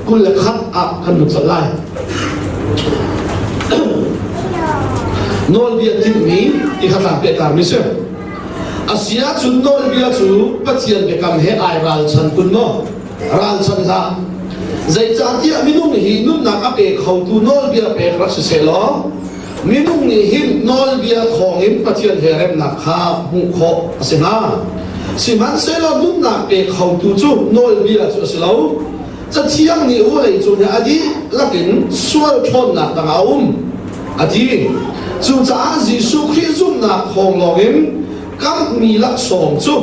คุณละคัดอักขันหนุนสลายนอลเบียติมีอีกคำถามเกี่ยวกับมิเชลอาเซียจุนนอลเบียจูปัจจัยเกี่ยวกับเฮไอรัลชันคุณโนรัลชันค่ะใจจันที่มินุ่งหินุนนักอับเอกเขาตูนอลเบียเอกรัชเซลมินุ่งหินนอลเบียของหินปัจจัยเฮเรมนักข้าหุโคสินาสิมันเซลนุนนักเอกเขาตูจูนอลเบียจูเซลจะเที่ยงนี้ว่าเลยจูเนี่ยอดีลักอินสวลทนนักต่างเอาอดีจูจ้าจิสุขีจุนนักของลงินกัมมีลักษณ์จู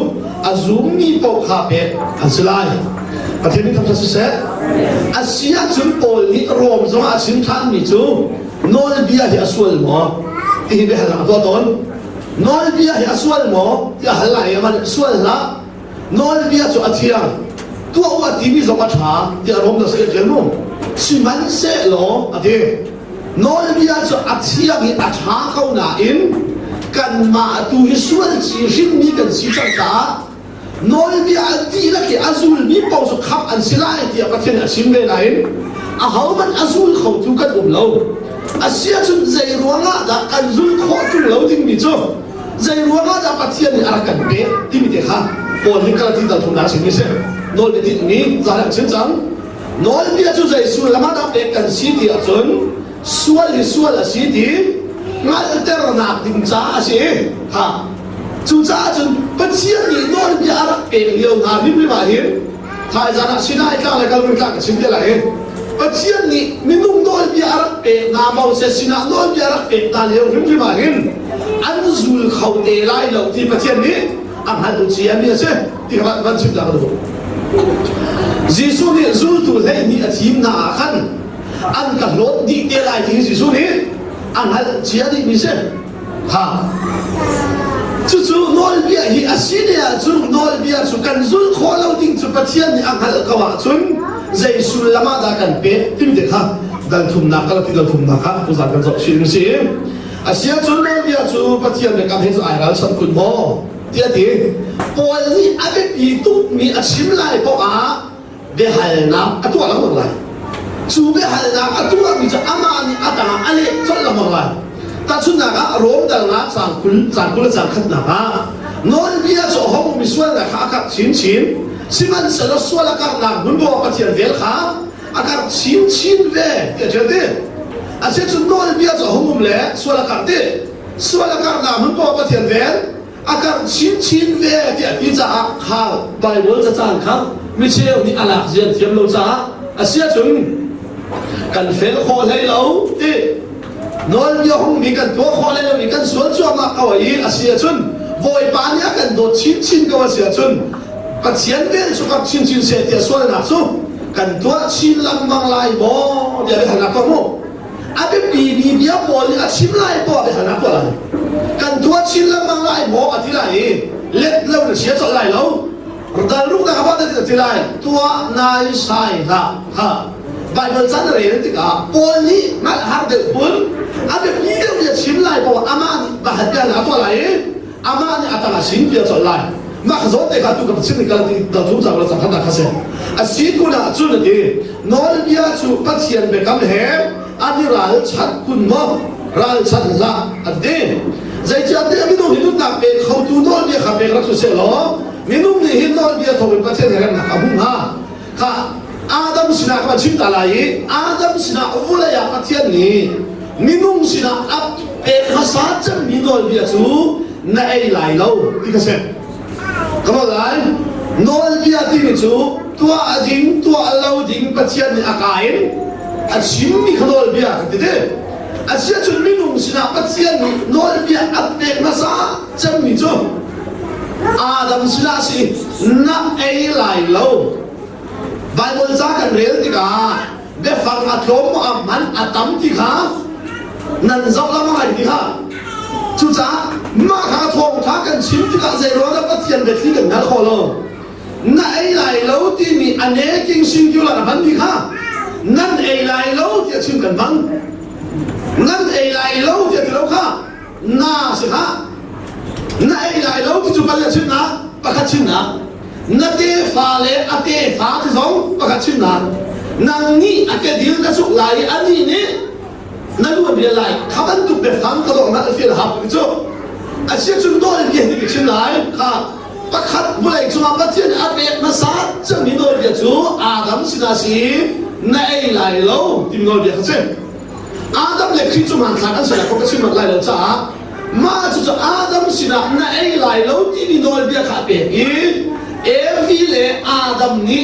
อาจุมีปกคาเปอันสลายประเทศนี้ทำสักเสร็จอาเซียจุนโอลิรวมจงอาชิมท่านมีจูโนลเบียที่อาสวลหมอที่เบลล์ตัวตนโนลเบียที่อาสวลหมอที่ฮัลไลมันสวลละโนลเบียจูอาเทียงตัวว่าที่มีสมบัติที่อารมณ์จะเสียเกินนู่นสิมันเสียหรออาทินอลเบียจะอัดเสียงให้อัดหาเขาหนาอินกันมาตัวฮิสวนจีริมมีกันสิจังตานอลเบียดีละที่อาซูลมีปองสุขับอันสิไลที่ประเทศอาชิมเวนัยอาเขามันอาซูลเขาทุกันเราอาเซียจนใจรัวงาดักกันซุลขอจุเราที่มีจ้ะใจรัวงาดักประเทศนี้อะไรกันเป๊ะที่มีเด็กข้าปนที่กระดิ่งตะทุนนาชิมิเซ่นอลเบียที่นี้จะเห็นเช่นจังนอลเบียจุใจสุลละมาดักเอกกันสิที่อาจนส่วนสิที่งานเตอร์นักดิ้งจ้าสิฮะจู่จ้าจนปัจจัยนี้นอลเบียรักเอกเลี้ยงงานนี่ไม่มาเห็นท้ายจานะสินายกลางเลยกันไม่กลางชิมเท่าไหร่ปัจจัยนี้มินุ่มนอลเบียรักเอกงานมาเสียสินะนอลเบียรักเอกตาเลี้ยงไม่มาเห็นอันซุลเขาเตะไล่เราที่ปัจจัยนี้อันหันตัวเชียร์นี่สิที่วันชิมดาวดูจีซูนี่ซุลตัวเล่นี่ทีมหน้าขันอันกับรถดีเตลายที่สิสุนี้อันนั้นเชียร์ดีมิเช่ฮะจู่ๆนอลเบียที่อาศัยเนี่ยจู่นอลเบียจู่กันจู่ขอเราดิ้งจู่ปัจจัยนี้อันนั้นก็ว่าจู่ใจสุลละมาดากันเป๊ะที่มีเด็กฮะดันทุ่มนักก็ที่ดันทุ่มนักฮะผู้สานกันจบสิ่งนี้อาศัยจู่นอลเบียจู่ปัจจัยนี้กันให้จู่ไอรัลสันคุณบ่ที่อาทิพอนี้อาเบปีตุมีอาชิมไล่พอเดหัลน้ำตัวละหมดเลยจูเบหัลนักตัวมีจะอามานีอาตาอะไรจนละมังไงแต่ชุนนักรวมแต่ละสังคุลสังขัดนักนอลเบียจะห้องมีส่วนละข้ากับชินสิมันเสร็จส่วนละกันนักมันบอกว่าเทียนเวลข้าอาการชินเวเดี๋ยวเดี๋ยวอาเช่นชุนนอลเบียจะห้องมีเล่ส่วนละกันเดี๋ยวส่วนละกันนักมันบอกว่าเทียนเวลอาการชินเวเดี๋ยวที่จะข้าไบเบิลจะจานครับไม่เชื่อนี่อะไรเทียนเทียมเราจ้าอาเช่นชุนกันเฟลคอให้เราที่นอนยองมีกันตัวคอให้เรามีกันสวนจวบมาเอาไว้อาเซียชุนโวยปานยักกันโดดชินก็ว่าเสียชุนปัจเจียนเวียนสุกับชินเสียเดียส่วนหนักสู้กันตัวชินลำบางลายบ่เดี๋ยวไปหานักตัวมั่วอาเบบีเบียบอลอาชิมลายบ่ไปหานักตัวอะไรกันตัวชินลำบางลายบ่อาทิไรเล็ดเราเสียจอดไรเราแต่ลูกนะครับว่าจะที่ไรตัวนายชายนะฮะไบเบิลจันทร์เรื่องที่ก้าปนนี้มาหาเด็กปนอาเด็กนี่เราจะชิมไล่บอกอามานี่บ้านกันหาตัวไรอามานี่อาตมาชิมเดียวจอดไล่มาขจรเด็กตัวกับชิมนี่กันที่เราทุกจากเราสังขารนักเสียอาชีพกูน่ะจุดนี้นอลเบียจูปัจเจียนเบกำเหรอันนี้รัลชัดคุณมั่งรัลชัดละอันเดียใจจัดเดียมินุ่มหินุนักเบกเขาตัวนอลเบียขับเบกรักสุเสลอมินุ่มนี่หินนอลเบียทวีปัจเจียนเรื่องนักบุ้งฮะค่ะอาดัมสินะก็ชิมตาลายอาดัมสินะอุลายาปัจจัยนี้มินุ่มสินะอับเอกภาษาจะมินอลเบียจูน่าเอไลโลที่กษัตริย์ก็บอกเลยนอลเบียที่มิจูตัวอดิงตัวอัลลอฮ์ดิงปัจจัยนี้อากาศอาชิมมีขนอลเบียกันที่อาเซียจุนมินุ่มสินะปัจจัยนี้นอลเบียอับเอกภาษาจะมิจูอาดัมสินะสิน่าเอไลโลไบเบิลจ้ากันเรียนที่ก้าเบฟังอัตโลมอัมันอัตมที่ข้านั่นจะละมาให้ที่ข้าจู่จ้ามาข้าทองท้ากันชิมที่ข้าเจริญแล้วก็เทียนเบ็ดที่กันนั่นขอเลยนั่นไอ้ไหลเล่าที่มีอันเนกิงชิมอยู่ละมันที่ข้านั่นไอ้ไหลเล่าที่ชิมกันบ้างนั่นไอ้ไหลเล่าที่เราข้าน่าสิข้านั่นไอ้ไหลเล่าที่จุบันจะชิมนะประคัดชิมนะนาเตฟ้าเล่อาเตฟ้าที่สองประกาศชิมนะ nang ni akadil na suk lai ani ni naluan dia lai khaban tu be phang ka lo na fil hap chu asia chun dol dia ni chin lai kha pakhat bulai chu ma pathian abek na sa chang ni dol dia chu adam sinasi na ei lai lo tim ngol dia khachen adam le khi chu man thak an sa ko ka chin lai lo cha ma chu chu adam sina na ei lai lo ti ni dol dia kha pe i evi le adam ni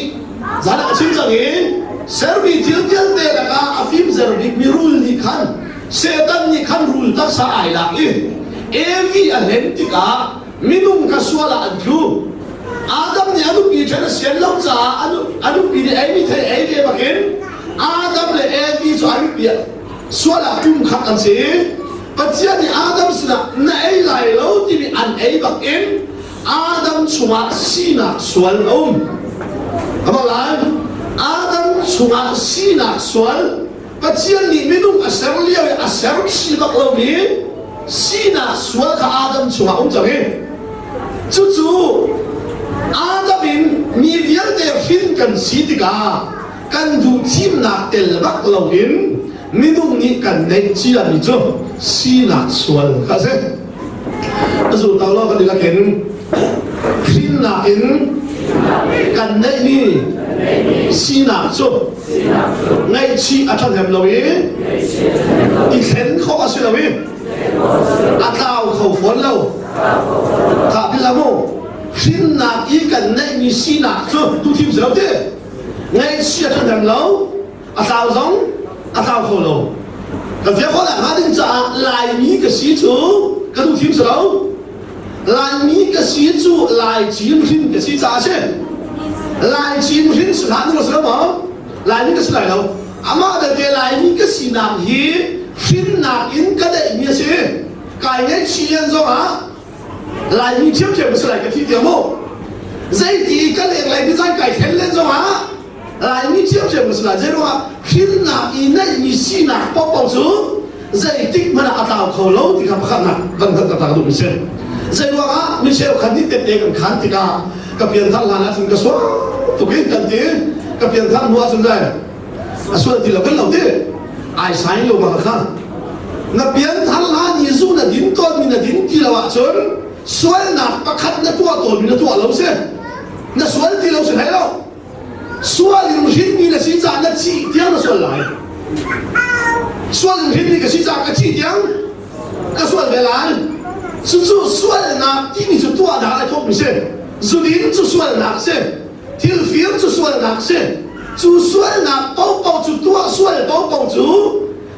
zana ka chin chang ni servi til tel te la ka afim servi mi rule ni khan setan ni khan rule tak sa ai la i evi a hen ti ka minum ka suala adlu adam ni adu pi chana sen lo cha adu pi ni ai mi the ai ve bakin adam le evi so adu pi suala tum khat an se pathian ni adam sina na ai lai lo ti ni an ai bakin adam chuma sina sual abalai adam chunga sina sual pathian ni minung asar liaw asar si bak lo mi sina sual ka adam chunga change chu adam in mi vial de hin kan sitika kan du tim na tel bak lo in minung ni kan nei chi la mi chu sina sual ka se azu taw lo ka dila ken hin na in kan nei ni sina chu ngay chi athan hem lo wi i khen kho a sila wi atao kho phon lo ta bi la mo hin na i kan nei ni sina chu tu tim se lo te ngay chi athan hem lo atao zong atao kho lo ka ve kho la ma ding cha lai mi ka si chu ka tu tim se lo lai mi ka si chu lai jim hin ka si cha che lai chin hin su han lo sa ma lai ni ka sai lo ama da de lai ni ka si nam hi hin na in ka de mi se kai ne chi yan zo ha lai ni chem chem sa ka ti dia mo zai ti ka le lai bi zai kai khen len zo ha lai ni chem chem sa zai ro ha hin na i na ni si na po po su zai tik ma na atao kho lo ti ka khan na kan ta du mi se zai ro ha mi se khan ti te te kan khan ti ka pian thal la na sun ka so tu ke kan ti ka pian thal mua sun dai so ti la kan lo ti ai sai lo ma kha na pian thal la ni zu na din to mi na din ti la wa chon sual na pakhat na tu to mi na tu lo se na sual ti lo se hai lo sual ni hin mi na si cha na chi tiang na sual lai sual ni hin ni ka si cha ka chi tiang ka sual ve lai su sual na ti ni su tu da ai thok mi se Zulin chu sual nak se til fiel chu sual nak se chu sual nak pau chu tua sual pau chu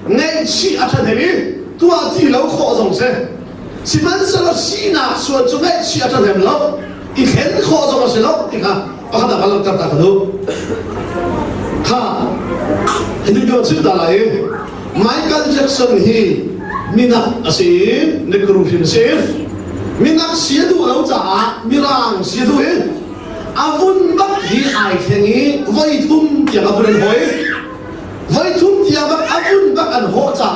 nei chi athan hemi tua ti lo kho jong se siman sa lo si na sual chu nei chi athan hem lo i khen kho jong se lo ti ka pa da balak ta ka do ha hindu jo chu da lai Michael Jackson hi mina ase ne kru hin se minak siadu lo cha mirang siadu e avun bak hi ai thengi voi thum tia ga bren hoi voi thum tia bak avun bak an ho cha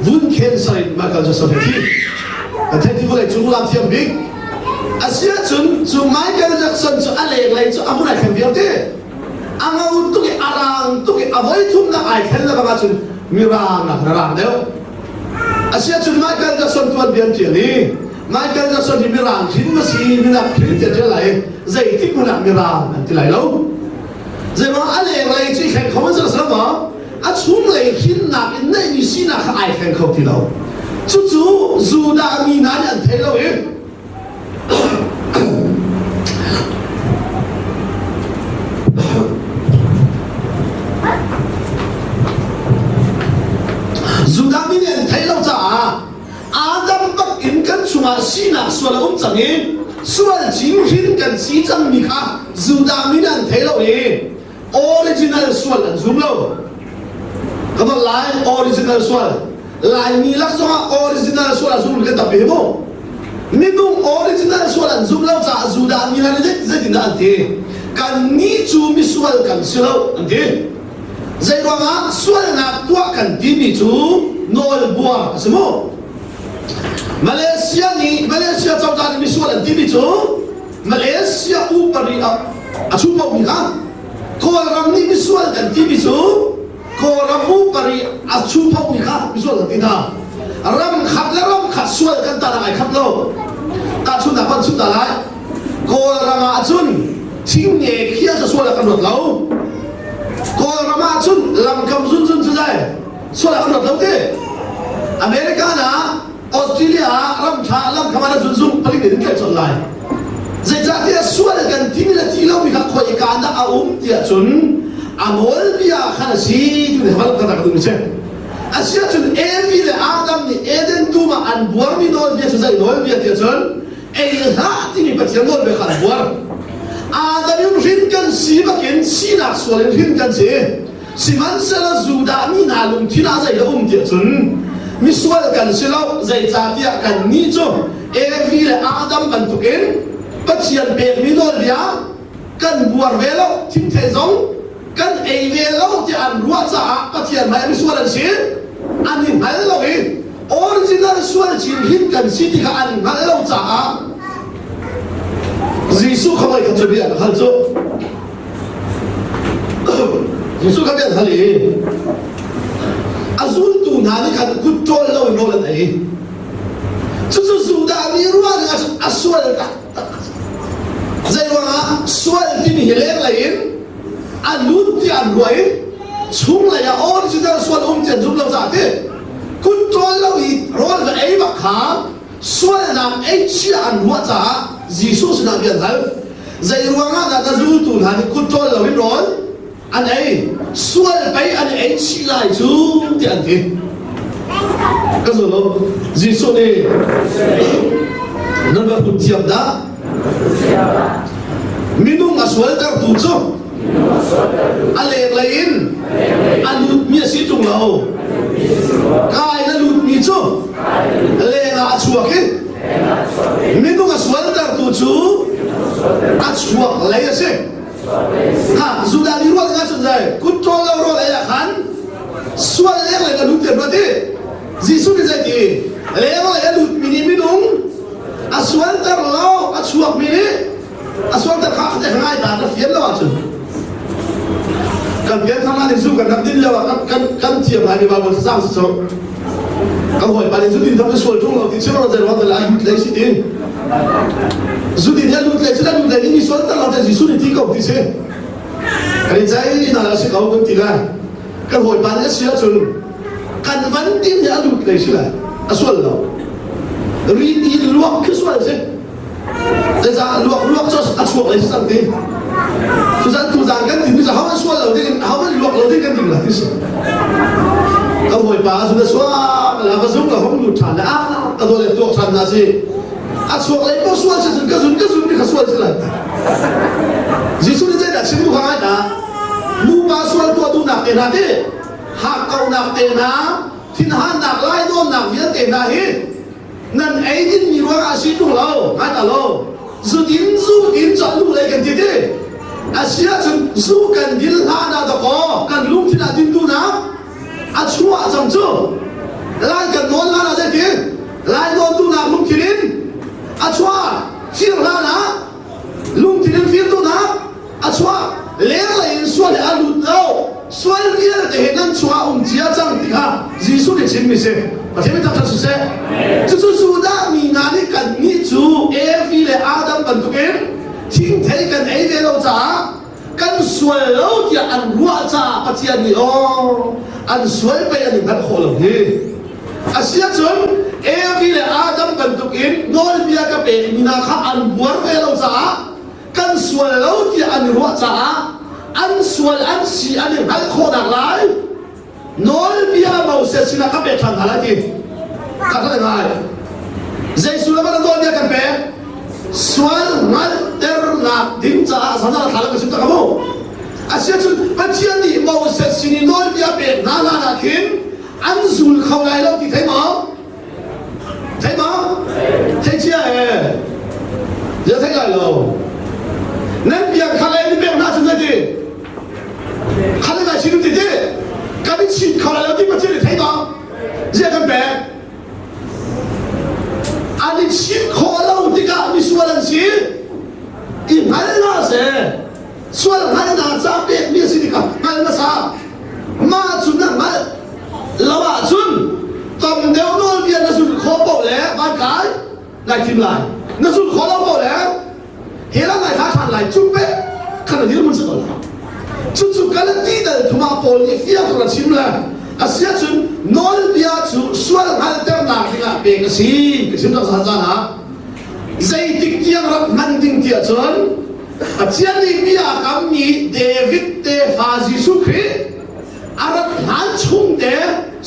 vun khen sai ma ka ja sa thi ka the ti volai chu lam thiam big asia chun chu Michael Jackson chu ale lai chu amuna khen biam te angau tu ke arang tu ke avoi thum na ai khen la ba chun mirang na rang deu asia chun Michael Jackson tu biam ti ni Michael Jackson di mirang hin ma si mina khri te te lai zai tik ma mirang ti lai lo zai ma ale lai chi khen khom sa sa ma a chung lai hin na in nei ni si na ai khen khom ti lo chu zu da mi na an the lo e zu da mi an the lo cha Adam bak in kan chunga sina sual change sual jing hin kan si chang mi kha zuda min an thelo e original sual an zum lo ka lai original sual lai ni lak zonga original sual zum le ta be mo mi dung original sual an zum lo cha zuda min an je din an the kan ni chu mi sual kan silo an the zai wa ma sual na tua kan ti mi chu nol bua asmo Malaysia chau ta ni sual an ti bi chu Malaysia upari a chu pau mi ha ram ni visual kan ti bisu ko ramu pari achu thau ni kha visual kan ti na ram khat la ram khat sual kan ta lai khat lo ta chu na pan chu ta lai ko rama achun thing ne khia sa sual kan lot lo ko rama achun lam kam zun zun chu dai sual kan lot lo te America na Australia ram tha lam khamana zun zun pali de ke chon lai zai cha tia sual kan ti la ti lo mi kha khoi ka na a tia chun amol bia khana si tu hal ka ta du che asia chun evi le adam ni eden tu ma an buar mi no bia chu zai no bia tia chun e ha ti ni pa tia no be khan buar adam yung rin kan si ba ken si na sual rin kan si si man sa la zu da mi na lung ti na zai da tia chun mi sual kan si lo zai cha tia kan ni chu evi le adam kan tu ken pa tia be mi no bia kan buar velo tim the zong kan ei ve lo ti an ruwa cha pathian mai mi sual an si an ni hal lo e original sual chin hin kan si ti ka an hal lo cha jisu khamai kan chu bian hal chu jisu ka bian hal e azul tu na ni kan control lo no la ai chu chu su da mi ruwa na aswal ta zai wa sual ti ni hele la in alut ti an ruai chung la ya original sual chen zum lo za te control lo I rol va ai ba kha sual na ai chi an ruwa cha jisu sina bian hal zai ruanga na ta zu tu na ni control lo in rol an ai sual bai an ai chi lai chu ti an ti ka zo lo jisu ne nan va put tiam da minung aswal tar tu chu ale lain alut mi si tung lao kai na lut mi chu le na chuak ke minung aswal tar tu chu achuak le se ha zudali ro nga chu dai control ro le ya khan swal le le na lut te ba te jisu ni zai ti le ya lut mi ni minung aswal tar lao achuak mi ni aswal tar kha te ngai ta ta fiel lo chu kan biar sama ni su kan nak din lawa kan tiap hari bawa sang so kan hoi paling su din tapi sual tung lo ti chero da wa la yut lai si din su din ya lut lai sila lut lai ni sual ta lo da su ni ti ko ti se kan jai na la si kau kan ti la kan hoi paling sia chun kan van din ya lut lai sila aswal lo ri ni luak ke sual se da luak so aswal lai sang ti tu san tu san kan tin bisa hawan sual lo din hawan luak lo din kan tin la tis ka hoi pa su da swa la ka zum ka hom lu than la ka do le tok than na si a suak lai ko sual se ka zum ni ka sual se la jisu ni da chin bu ka ai da lu ba sual to tu nak te na te ha kau nak te na thin han nak lai do nak vian te na hi nan ai din mi wa a si tu lo ha ta lo zu din cha lu lai kan ti te asia chun zu kan dil ha na da ko kan lum thina din tu na a chua chang chu lai kan non la na de ti lai non tu na lum thinin a chua fir la na lum thinin fir tu na a chua le la in sual le alu no sual vier de henan chua chia chang ti kha jisu de chin mi se pa the mi ta su se chu su da mi na ni kan ni chu e fi le adam kan tu ken thing thei kan ei ve lo cha kan sual lo ti an ruwa cha pathian ni o an sual pe an ban kho lo ni asia chon e vi le adam kan tu in nol bia ka pe ni na kha an buar ve lo cha kan sual lo ti an ruwa cha an sual an si an ban kho na lai nol bia mau se sina ka pe thang hala ti ka ta ngai zai sula ba nol bia kan pe sual ngal ter na dim cha sana thala ka sim ta kamo asia chu pathian ni mau se sini nol bia pe na khin an zul khau lai lo ti thai ma thai chia e giờ thai lai lo nên bia khalai ni pe na chu ti khalai lai sinu ti ti ka ni chi khau lai lo ti pathian ni thai ma giờ kan pe ani chi khau lo ti ka mi sualan si i hal na se ส่วนหันหน้าจ้าเป็ดมีสิครับงานมาซามาจุนนั่งมาละว่าจุนตำเดียวนอลเบียนสุดขอบอกแล้วบ้านกายนายทีมลายนสุดขอเราบอกแล้วเฮลังนายท้าทานลายจุ๊บเป๊ะขนาดนี้มันสุดแล้วจุดการันตีเดินทุ่มาโปนี่เฟี้ยตัวละชิมเลยอาเซียจุนนอลเบียจุส่วนหันเต็มหนักที่งานเป็กสิกชิมต้องสันจานะใจติดเกี่ยงรับมันติงเกี่ยจนอาเซียนนี่มีอาการมีเดวิดเตฟาซิสุครีอารักหันชุ่มเด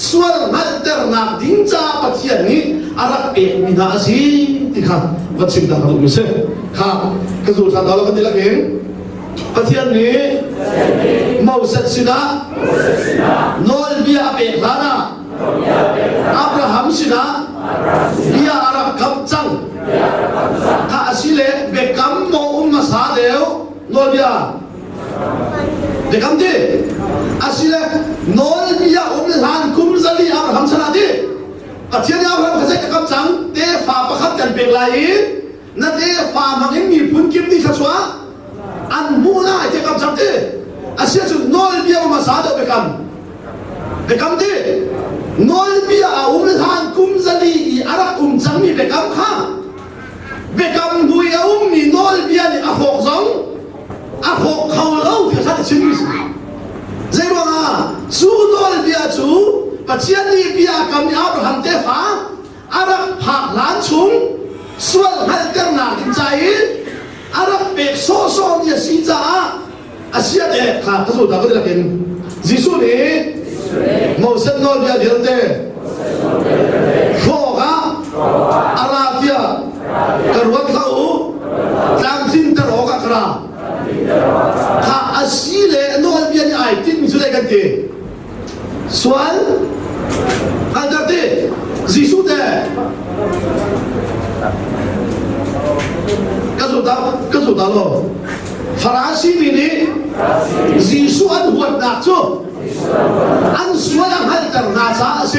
ส่วนหันเต็มหนักดิ้งจ้าปัจเจียนนี้อารักเป็กมีนาสิที่ครับวัดชิมต่างกันอยู่เสียครับกระสุนทางดาวเราก็ได้ละเองปัจเจียนนี้มาวสัตสินะนอลเบียเป็กลานะอับราฮัมสินะเบียอารักกำจังถ้าสิเลเบกัมโมมาสาเดียวนอลเบียเบกัมดีอาสิเลนอลเบียหันคุมซาลีอับราฮัมชนะดีปัจจัยนี้อับราฮัมเขาใช้กำจังเตะฟ้าประคับกันเป็นไรนั่นเตะฟ้ามันยังมีพุ่นกิมที่ชัดว่าอันมูน่าเตะกำจังดีอาสิเลนอลเบียมาสาเดียวเบกัมดีนอลเบียหันคุมซาลีอารักจังมีเบกัมข้าเบกัมบุยมีนอลเบียนี่อาหกสองอาหกเขาเล่าที่ชัดชิมิสเจ้าว่าสู้นอลเบียสู้ปัจจัยนี้เบียกัมมีอับราฮัมเตฟ้าอารักผักหลานชุงส่วนหันเตอร์นาดินใจอารักเบกโซโซเนี่ยสิจ้าอาเซียเดค่ะกระสุนตาก็ได้กินจิสุนี่โมเสสนอลเบียเดียนเตโฟกะอาราเทียกระวังเขาตามสินตรอกะคราถ้าอาศิเลนอลเบียนี่ไอติมสุดเลยกันทีส่วนอันดับที่จิสุเดกระสุนตาโลฟาราซีนี่จิสุอันหัวหนักจู่อันส่วนหันตร์นาซาเส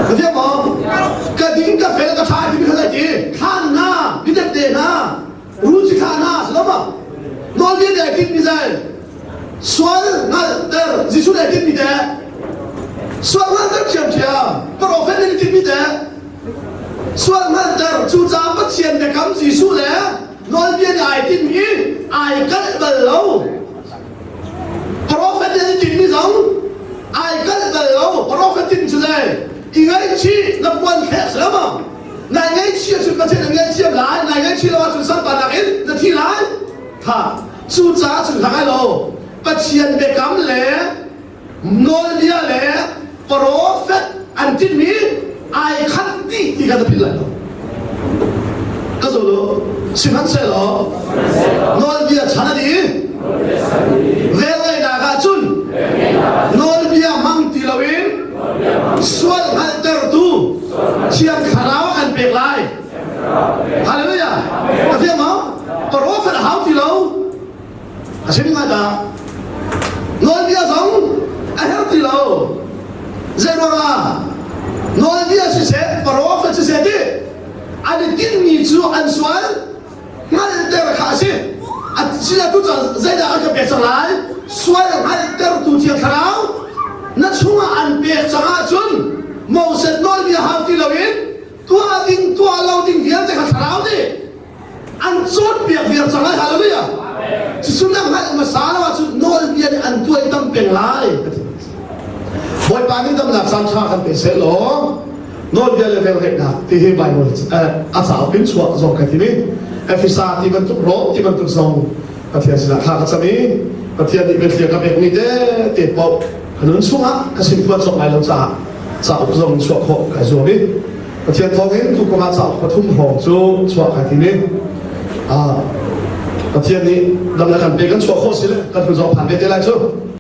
ก็เดี๋ยวบอกกระดิ่งกาแฟกระชายที่มีขนาดจีข้างหน้าพิจารณาหน้ารู้สิข้างหน้าสิแล้วมั้งนอนเรียนได้กินมีใจส่วนนั่นเดี๋ยวจิสุได้กินมีแต่ส่วนนั่นเดี๋ยวเชื่อมโปรเฟสได้กินมีแต่ส่วนนั่นเดี๋ยวจูจ้าปัจเจียนไปคำจิสุแล้วนอนเรียนได้กินมีไอ้กันเบลล์โปรเฟสได้กินมีสองไอ้กันเบลล์โปรเฟสตินสุดเลยอีกไงชีนับวันแค่แล้วมั้งนายไงชีสุดประเทศนายไงชีหลายนายไงชีเราสุดสัมปันนักอินนาทีหลายถ้าสุดจ้าสุดท้ายเราปัจเจียนเบกัมเล่นอลเบียเล่โปรเฟสอันที่มีไอ้ขันตีที่กันพิลเลยก็สุดสิมันเสร็จแล้วนอลเบียชนะดีเวลาหน้าจุนนอลเบียมังตีลวินส่วนหันเตอร์ตูเชียงขาราวกันเปกไลฮาเลลูยาอาเทียมโปรเฟสหาวตีเราอาชิมมาจ้านอลเบียสองอาเฮลตีเราเจรว่านอลเบียสิเสโปรเฟสสิเสตีอันนี้กินมีจูอันส่วนหันเตอร์ขาสิอันที่เราตัวใจได้อาจจะเปลี่ยนสลายส่วนหันเตอร์ตูเชียงขาราวนั่นช่วงอันเปลี่ยนสังอาจุนโมเสสนอลเบียหาวตีเราเองตัวดิ้งตัวเราดิ้งเหี้ยจะขาราวดิอันจุดเปลี่ยนสังอาฮาเลลูยาสุดนั้นให้มาสารว่าจุดนอลเบียอันตัวตั้งเป็นไรบ่อยปานี้ตั้งหลักสัญชาติเป็นเสร็จหรอนอลเบียเลเวลเด็กนะที่ให้ใบหมดอาสาเป็นชัวร์ส่งกันที่นี่เอฟิซาที่มันตุกโรที่มันตุกส่งประเทศสิลาข้าก็จะมีประเทศนี้เป็นเทียกับเอกนี่เด้เต็มปอบขนุนช่วงก็สิ่งควรส่งไปแล้วจ้าอบรมชัวร์โคไก่ชัวร์นี่ประเทศทองเห็นทุกคนมาจากปทุมหงจูชัวร์ไก่ที่นี่ประเทศนี้ดำเนินการเป็นกันชัวร์โคสิเลยกันคือจะผ่านไปได้ไรชัวร์